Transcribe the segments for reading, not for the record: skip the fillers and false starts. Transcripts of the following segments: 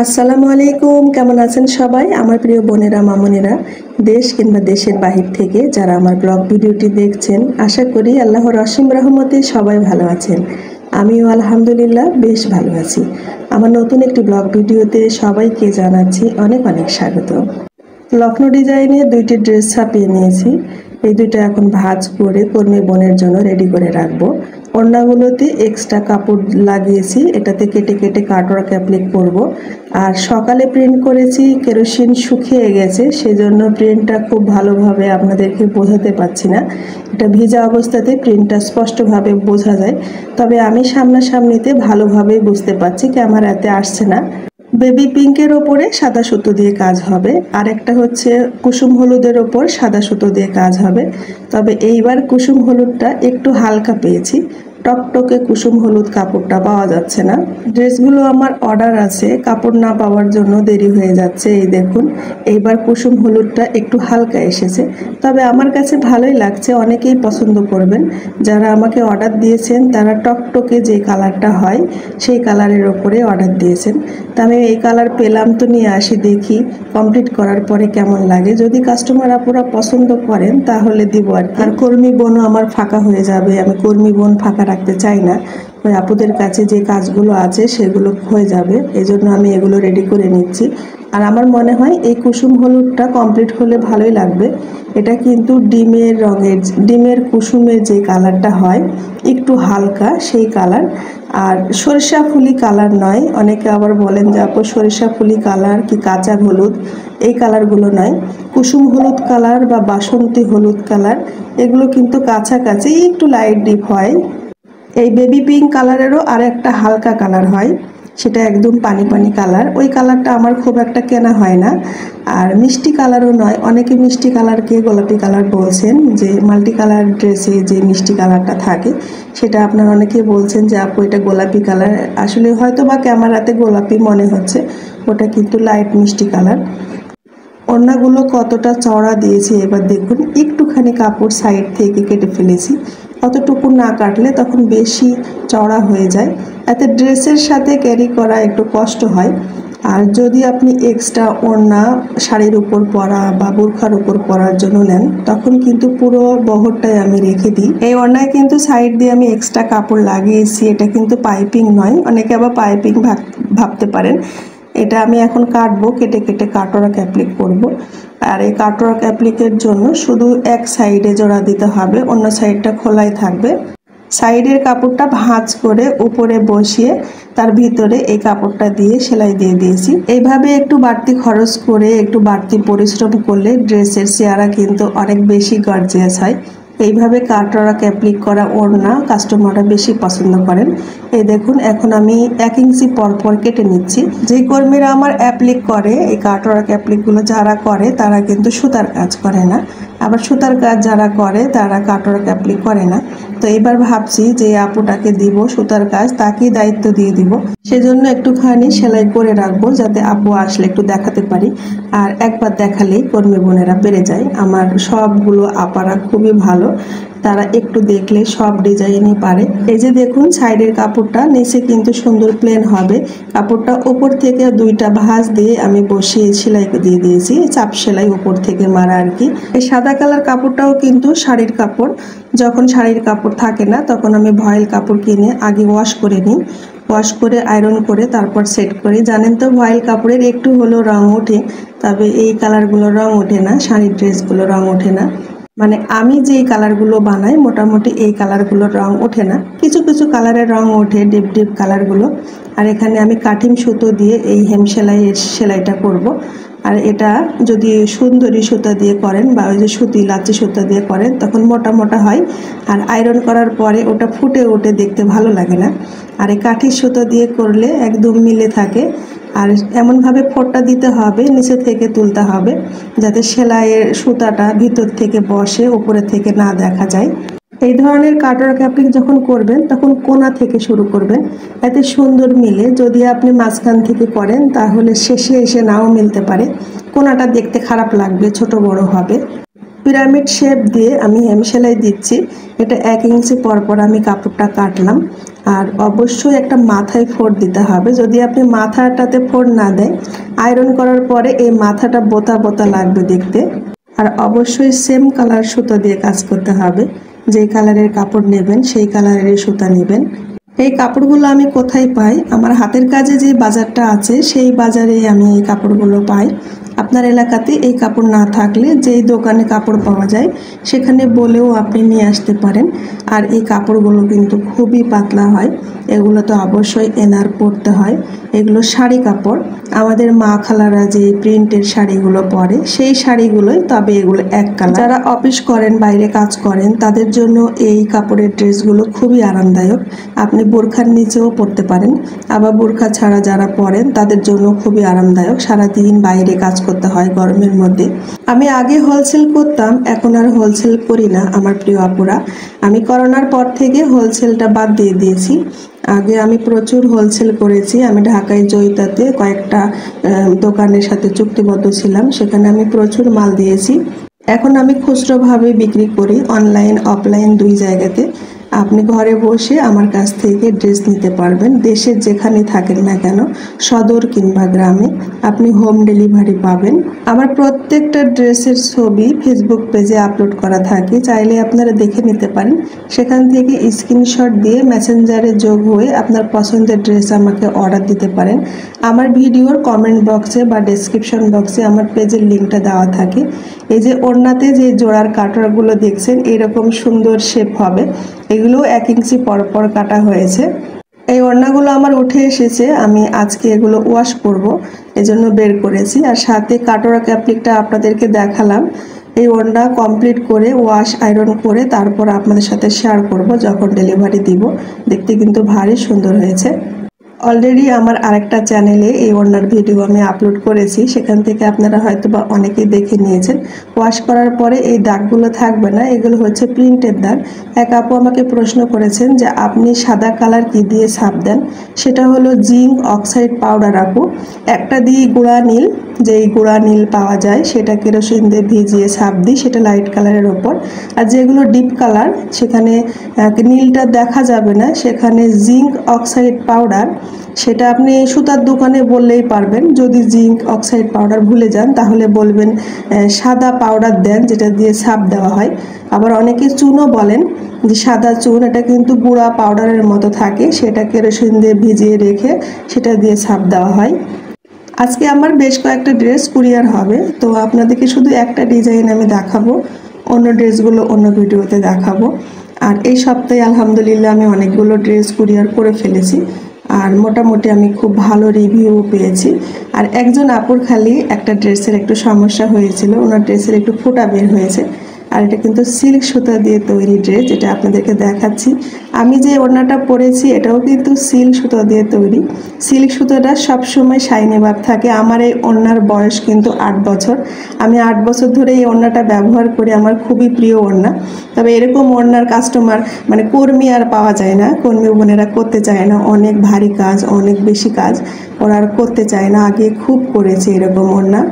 আসসালামু আলাইকুম, কেমন আছেন সবাই? আমার প্রিয় বোনেরা, মামুনেরা, দেশ কিংবা দেশের বাহির থেকে যারা আমার ব্লগ ভিডিওটি দেখছেন, আশা করি আল্লাহর অসীম রহমতে সবাই ভালো আছেন। আমিও আলহামদুলিল্লাহ বেশ ভালো আছি। আমার নতুন একটি ব্লগ ভিডিওতে সবাইকে জানাচ্ছি অনেক অনেক স্বাগত। লখনৌ ডিজাইনে দুইটি ড্রেস ছাপিয়ে নিয়েছি। এই দুইটা এখন ভাঁজ করে কর্মী বোনের জন্য রেডি করে রাখবো। ওড়নাগুলোতে এক্সট্রা কাপড় লাগিয়েছি, এটাতে কেটে কেটে কাটওয়ার্ক অ্যাপ্লিক করব। আর সকালে প্রিন্ট করেছি, কেরোসিন শুকিয়ে গেছে, সেজন্য প্রিন্টটা খুব ভালোভাবে আপনাদেরকে বোঝাতে পারছি না। এটা ভিজা অবস্থাতে প্রিন্টটা স্পষ্টভাবে বোঝা যায়, তবে আমি সামনাসামনিতে ভালোভাবেই বুঝতে পারছি, ক্যামেরাতে আসছে না। বেবি পিঙ্কের ওপরে সাদা সুতো দিয়ে কাজ হবে, আর একটা হচ্ছে কুসুম হলুদের ওপর সাদা সুতো দিয়ে কাজ হবে। তবে এইবার কুসুম হলুদটা একটু হালকা পেয়েছি, টকটকে কুসুম হলুদ কাপড়টা পাওয়া যাচ্ছে না। ড্রেসগুলো আমার অর্ডার আছে, কাপড় না পাওয়ার জন্য দেরি হয়ে যাচ্ছে। এই দেখুন, এইবার কুসুম হলুদটা একটু হালকা এসেছে, তবে আমার কাছে ভালোই লাগছে, অনেকেই পছন্দ করবেন। যারা আমাকে অর্ডার দিয়েছেন তারা টকটকে যে কালারটা হয় সেই কালারের ওপরে অর্ডার দিয়েছেন। তা আমি এই কালার পেলাম, তো নিয়ে আসি, দেখি কমপ্লিট করার পরে কেমন লাগে। যদি কাস্টমার আপুরা পছন্দ করেন তাহলে দিব আর কর্মী বোনও আমার ফাঁকা হয়ে যাবে। আমি কর্মী বোন ফাঁকা রাখতে চাই না, ওই আপুদের কাছে যে কাজগুলো আছে সেগুলো হয়ে যাবে, এই জন্য আমি এগুলো রেডি করে নিচ্ছি। আর আমার মনে হয় এই কুসুম হলুদটা কমপ্লিট হলে ভালোই লাগবে। এটা কিন্তু ডিমের রঙের, ডিমের কুসুমের যে কালারটা হয় একটু হালকা সেই কালার, আর সরিষা ফুলি কালার নয়। অনেকে আবার বলেন যে আপু সরিষা ফুলি কালার কি কাঁচা হলুদ, এই কালারগুলো নয়। কুসুম হলুদ কালার বা বাসন্তী হলুদ কালার, এগুলো কিন্তু কাছাকাছি, একটু লাইট ডিপ হয়। এই বেবি পিঙ্ক কালারেরও আর একটা হালকা কালার হয়, সেটা একদম পানি পানি কালার। ওই কালারটা আমার খুব একটা কেনা হয় না। আর মিষ্টি কালারও নয়, অনেকে মিষ্টি কালারকে গোলাপি কালার বলছেন, যে মাল্টি কালার ড্রেসে যে মিষ্টি কালারটা থাকে সেটা আপনারা অনেকে বলছেন যে আপু এটা গোলাপি কালার। আসলে হয়তো বা ক্যামেরাতে গোলাপি মনে হচ্ছে, ওটা কিন্তু লাইট মিষ্টি কালার। ওড়নাগুলো কতটা চওড়া দিয়েছি এবার দেখুন, একটুখানি কাপড় সাইড থেকে কেটে ফেলেছি। অতটুকু না কাটলে তখন বেশি চওড়া হয়ে যায়, এতে ড্রেসের সাথে ক্যারি করা একটু কষ্ট হয়। আর যদি আপনি এক্সট্রা ওড়না শাড়ির উপর পরা বা বোরখার উপর পরার জন্য নেন, তখন কিন্তু পুরো বহরটাই আমি রেখে দিই। এই ওড়নায় কিন্তু সাইড দিয়ে আমি এক্সট্রা কাপড় লাগিয়েছি, এটা কিন্তু পাইপিং নয়। অনেকে আবার পাইপিং ভাবতে পারেন। এটা আমি এখন কাটবো, কেটে কেটে কাটওয়ার্ক অ্যাপ্লিক করব। আর এই কাটওয়ার্ক অ্যাপ্লিকের জন্য শুধু এক সাইডে জোড়া দিতে হবে, অন্য সাইডটা খোলাই থাকবে। সাইডের কাপড়টা ভাঁজ করে উপরে বসিয়ে তার ভিতরে এই কাপড়টা দিয়ে সেলাই দিয়ে দিয়েছি। এইভাবে একটু বাড়তি খরচ করে, একটু বাড়তি পরিশ্রম করলে ড্রেসের চেহারা কিন্তু অনেক বেশি গর্জিয়াস হয়। এইভাবে কাটওয়ার্ক অ্যাপ্লিক করা ওড়না কাস্টমাররা বেশি পছন্দ করেন। এই দেখুন, এখন আমি 1 ইঞ্চি পরপর কেটে নিচ্ছি। যে কর্মীরা আমার অ্যাপ্লিক করে, এই কাটওয়ার্ক অ্যাপ্লিকগুলো যারা করে তারা কিন্তু সুতার কাজ করে না, আবার সুতার কাজ যারা করে তারা কাটওয়ার্ক অ্যাপ্লিক করে না। তো এবার ভাবছি যে আপুটাকে দিব সুতার কাজ, তাকেই দায়িত্ব দিয়ে দিব। সেজন্য একটুখানি সেলাই করে রাখবো, যাতে আপু আসলে একটু দেখাতে পারি। আর একবার দেখালেই কর্মী বোনেরা পেরে যায়। আমার সবগুলো আপারা খুবই ভালো, তারা একটু দেখলে সব ডিজাইনই পারে। এই যে দেখুন, সাইডের কাপড়টা নিচে কিন্তু সুন্দর প্লেন হবে, কাপড়টা উপর থেকে দুইটা ভাঁজ দিয়ে আমি বসিয়ে সেলাই দিয়ে দিয়েছি, চাপ সেলাই উপর থেকে মারা আর কি। এই সাদা কালার কাপড়টাও কিন্তু শাড়ির কাপড়। যখন শাড়ির কাপড় থাকে না তখন আমি ভয়েল কাপড় কিনে আগে ওয়াশ করে নিই, ওয়াশ করে আয়রন করে তারপর সেট করি। জানেন তো ভয়েল কাপড়ের একটু হলেও রং ওঠে, তবে এই কালারগুলো রং ওঠে না, শাড়ির ড্রেসগুলো রং ওঠে না। মানে আমি যেই কালারগুলো বানাই মোটামুটি এই কালারগুলোর রং ওঠে না, কিছু কিছু কালারের রং ওঠে, ডিপ ডিপ কালারগুলো। আর এখানে আমি কাটিং সুতো দিয়ে এই হেম সেলাইটা করব। আর এটা যদি সুন্দরী সুতা দিয়ে করেন বা ওই যে সুতি লাচি সুতা দিয়ে করেন তখন মোটা মোটা হয়, আর আয়রন করার পরে ওটা ফুটে ওঠে, দেখতে ভালো লাগে না। আর এই কাঠির সুতো দিয়ে করলে একদম মিলে থাকে। আর এমনভাবে ফোঁটা দিতে হবে, নিচে থেকে তুলতে হবে, যাতে সেলাইয়ের সুতাটা ভিতর থেকে বসে, উপরে থেকে না দেখা যায়। এই ধরনের কাটওয়ার্ক অ্যাপ্লিক যখন করবেন তখন কোণা থেকে শুরু করবেন, এতে সুন্দর মিলে। যদি আপনি মাঝখান থেকে করেন তাহলে শেষে এসে নাও মিলতে পারে, কোণাটা দেখতে খারাপ লাগবে, ছোট বড় হবে। পিরামিড শেপ দিয়ে আমি হেম সেলাই দিচ্ছি। এটা 1 ইঞ্চি পরপর আমি কাপড়টা কাটলাম, আর অবশ্যই একটা মাথায় ফোড় দিতে হবে। যদি আপনি মাথাটাতে ফোড় না দেন, আয়রন করার পরে এই মাথাটা বোতা বোতা লাগবে দেখতে। আর অবশ্যই সেম কালার সুতো দিয়ে কাজ করতে হবে। যেই কালারের কাপড় নেবেন সেই কালারেরই সুতা নেবেন। এই কাপড়গুলো আমি কোথায় পাই? আমার হাতের কাজে যে বাজারটা আছে সেই বাজারেই আমি এই কাপড়গুলো পাই। আপনার এলাকাতে এই কাপড় না থাকলে যেই দোকানে কাপড় পাওয়া যায় সেখানে বলেও আপনি নিয়ে আসতে পারেন। আর এই কাপড়গুলো কিন্তু খুবই পাতলা হয়। এগুলো তো অবশ্যই এনার পরতে হয়। এগুলো শাড়ি কাপড়। আমাদের মা খালারা যে প্রিন্টের শাড়িগুলো পরে সেই শাড়িগুলোই, তবে এগুলো এক কালার। যারা অফিস করেন, বাইরে কাজ করেন, তাদের জন্য এই কাপড়ের ড্রেসগুলো খুবই আরামদায়ক। আপনি বোরখার নিচেও পরতে পারেন, আবার বোরখা ছাড়া যারা পরেন তাদের জন্য খুবই আরামদায়ক। সারাদিন বাইরে কাজ করতে হয় গরমের মধ্যে। আমি আগে হোলসেল করতাম, এখন আর হোলসেল করি না আমার প্রিয় আপুরা। আমি করোনার পর থেকে হোলসেলটা বাদ দিয়ে দিয়েছি। আগে আমি প্রচুর হোলসেল করেছি। আমি ঢাকায় জয়িতাতে কয়েকটা দোকানের সাথে চুক্তিবদ্ধ ছিলাম, সেখানে আমি প্রচুর মাল দিয়েছি। এখন আমি খুচরোভাবে বিক্রি করি, অনলাইন অফলাইন দুই জায়গাতে। আপনি ঘরে বসে আমার কাছ থেকে ড্রেস নিতে পারবেন। দেশের যেখানে থাকেন না কেন, সদর কিংবা গ্রামে, আপনি হোম ডেলিভারি পাবেন। আমার প্রত্যেকটা ড্রেসের ছবি ফেসবুক পেজে আপলোড করা থাকে, চাইলে আপনারা দেখে নিতে পারেন। সেখান থেকে স্ক্রিনশট দিয়ে মেসেঞ্জারে যোগ হয়ে আপনার পছন্দের ড্রেস আমাকে অর্ডার দিতে পারেন। আমার ভিডিওর কমেন্ট বক্সে বা ডেসক্রিপশন বক্সে আমার পেজের লিঙ্কটা দেওয়া থাকে। এই যে ওড়নাতে যে জোড়ার কাটারগুলো দেখছেন, এরকম সুন্দর শেপ হবে। এগুলো 1 ইঞ্চি পরপর কাটা হয়েছে। এই ওড়নাগুলো আমার উঠে এসেছে, আমি আজকে এগুলো ওয়াশ করব, এজন্য বের করেছি। আর সাথে কাটোয়া ক্যাপলিকটা আপনাদেরকে দেখালাম। এই ওড়না কমপ্লিট করে ওয়াশ আয়রন করে তারপর আপনাদের সাথে শেয়ার করব যখন ডেলিভারি দিব। দেখতে কিন্তু ভারী সুন্দর হয়েছে। অলরেডি আমার আরেকটা চ্যানেলে এই ওড়নার ভিডিও আমি আপলোড করেছি, সেখান থেকে আপনারা হয়তো বা অনেকেই দেখে নিয়েছেন। ওয়াশ করার পরে এই দাগগুলো থাকবে না, এগুলো হচ্ছে প্রিন্টের দাগ। এক আপু আমাকে প্রশ্ন করেছেন যে আপনি সাদা কালার কি দিয়ে ছাপ দেন? সেটা হলো জিঙ্ক অক্সাইড পাউডার আপু। একটা দিয়ে গুঁড়া নীল, যেই গুঁড়া নীল পাওয়া যায় সেটা কেরোসিন দিয়ে ভিজিয়ে ছাপ দিই, সেটা লাইট কালারের ওপর। আর যেগুলো ডিপ কালার, সেখানে নীলটা দেখা যাবে না, সেখানে জিঙ্ক অক্সাইড পাউডার, সেটা আপনি সুতার দোকানে বললেই পারবেন। যদি জিঙ্ক অক্সাইড পাউডার ভুলে যান তাহলে বলবেন সাদা পাউডার দেন, যেটা দিয়ে ছাপ দেওয়া হয়। আবার অনেকে চুনও বলেন যে সাদা চুন, এটা কিন্তু গুঁড়া পাউডারের মতো থাকে, সেটা কেরোসিন দিয়ে ভিজিয়ে রেখে সেটা দিয়ে ছাপ দেওয়া হয়। আজকে আমার বেশ কয়েকটা ড্রেস কুরিয়ার হবে, তো আপনাদেরকে শুধু একটা ডিজাইন আমি দেখাবো, অন্য ড্রেসগুলো অন্য ভিডিওতে দেখাবো। আর এই সপ্তাহে আলহামদুলিল্লাহ আমি অনেকগুলো ড্রেস কুরিয়ার করে ফেলেছি, আর মোটামুটি আমি খুব ভালো রিভিউ পেয়েছি। আর একজন আপুর খালি একটা ড্রেসের একটু সমস্যা হয়েছিল, ওনার ড্রেসের একটু ফোঁটা বের হয়েছে। আর এটা কিন্তু সিল্ক সুতা দিয়ে তৈরি ড্রেস, যেটা আপনাদেরকে দেখাচ্ছি। আমি যে ওড়নাটা পরেছি এটাও কিন্তু সিল্ক সুতা দিয়ে তৈরি। সিল্ক সুতাটা সবসময় শাইনি ভাব থাকে। আমার এই ওড়নার বয়স কিন্তু 8 বছর। আমি 8 বছর ধরে এই ওড়নাটা ব্যবহার করি, আমার খুবই প্রিয় ওড়না। তবে এরকম ওড়নার কাস্টমার মানে কর্মী আর পাওয়া যায় না, কর্মী বোনেরা করতে চায় না, অনেক ভারী কাজ, অনেক বেশি কাজ, ওরা আর করতে চায় না। আগে খুব করেছে এরকম ওড়না।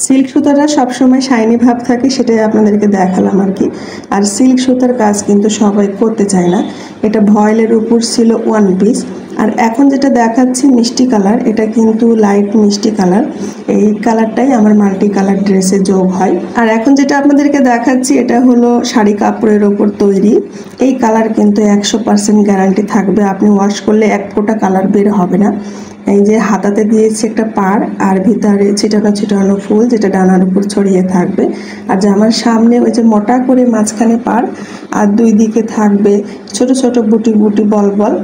সিল্ক সুতাটা সবসময় শাইনি ভাব থাকে, সেটাই আপনাদেরকে দেখালাম আর কি। আর সিল্ক সুতার কাজ কিন্তু সবাই করতে চায় না। এটা ভয়েলের উপর ছিল 1 পিস। আর এখন যেটা দেখাচ্ছি মিষ্টি কালার, এটা কিন্তু লাইট মিষ্টি কালার। এই কালারটাই আমার মাল্টি কালার ড্রেসে যোগ হয়। আর এখন যেটা আপনাদেরকে দেখাচ্ছি এটা হলো শাড়ি কাপড়ের ওপর তৈরি। এই কালার কিন্তু 100% গ্যারান্টি থাকবে, আপনি ওয়াশ করলে এক ফোঁটা কালার বের হবে না। এই যে হাতাতে দিয়েছি একটা পাড়, আর ভিতরে ছিটানো ছিটানো ফুল, যেটা ডানার উপর ছড়িয়ে থাকবে। আর জামার সামনে ওই যে মোটা করে মাঝখানে পাড়, আর দুই দিকে থাকবে ছোট ছোট বুটি বুটি বল বল।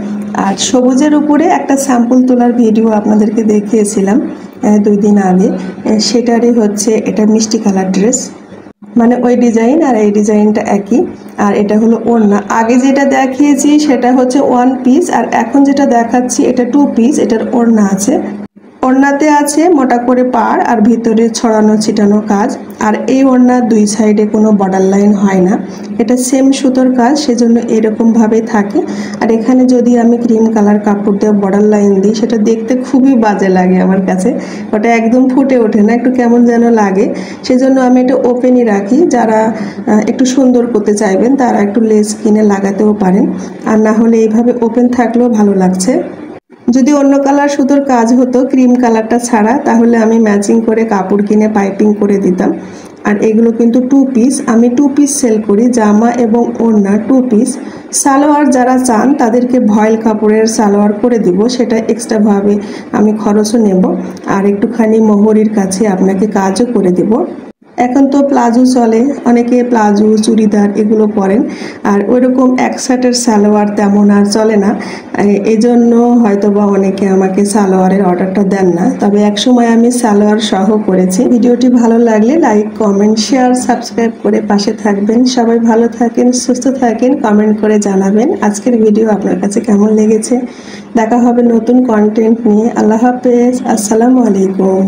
আর সবুজের উপরে একটা স্যাম্পল তোলার ভিডিও আপনাদেরকে দেখিয়েছিলাম 2 দিন আগে, সেটারই হচ্ছে এটা মিষ্টি কালার ড্রেস। মানে ওই ডিজাইন আর এই ডিজাইনটা একই। আর এটা হলো ওড়না। আগে যেটা দেখিয়েছি সেটা হচ্ছে 1 পিস, আর এখন যেটা দেখাচ্ছি এটা 2 পিস, এটার ওড়না আছে। ওড়নাতে আছে মোটা করে পাড় আর ভিতরে ছড়ানো ছিটানো কাজ। আর এই ওড়নার দুই সাইডে কোনো বর্ডার লাইন হয় না, এটা সেম সুতোর কাজ, সেজন্য এরকমভাবে থাকে। আর এখানে যদি আমি ক্রিম কালার কাপড় দিয়ে বর্ডার লাইন দিই সেটা দেখতে খুবই বাজে লাগে আমার কাছে, ওটা একদম ফুটে ওঠে না, একটু কেমন যেন লাগে। সেজন্য আমি এটা ওপেনই রাখি। যারা একটু সুন্দর করতে চাইবেন তারা একটু লেস কিনে লাগাতেও পারেন, আর না হলে এইভাবে ওপেন থাকলেও ভালো লাগছে। যদি অন্য কালার সুতোর কাজ হতো ক্রিম কালারটা ছাড়া, তাহলে আমি ম্যাচিং করে কাপড় কিনে পাইপিং করে দিতাম। আর এগুলো কিন্তু 2 পিস, আমি 2 পিস সেল করি, জামা এবং ওড়না 2 পিস। সালোয়ার যারা চান তাদেরকে ভয়েল কাপড়ের সালোয়ার করে দিব, সেটা এক্সট্রাভাবে আমি খরচও নেব, আর একটুখানি মোহরির কাছে আপনাকে কাজও করে দেব। এখন তো প্লাজো চলে, অনেকে প্লাজো চুড়িদার এগুলো পরেন, আর ওইরকম এক সেটের সালোয়ার তেমন আর চলে না। এই জন্য হয়তো বা অনেকে আমাকে সালোয়ারের অর্ডারটা দেন না, তবে একসময় আমি সালোয়ার সহ করেছি। ভিডিওটি ভালো লাগলে লাইক, কমেন্ট, শেয়ার, সাবস্ক্রাইব করে পাশে থাকবেন। সবাই ভালো থাকেন, সুস্থ থাকেন, কমেন্ট করে জানাবেন আজকের ভিডিও আপনার কাছে কেমন লেগেছে। দেখা হবে নতুন কন্টেন্ট নিয়ে। আল্লাহ হাফেজ, আসসালামু আলাইকুম।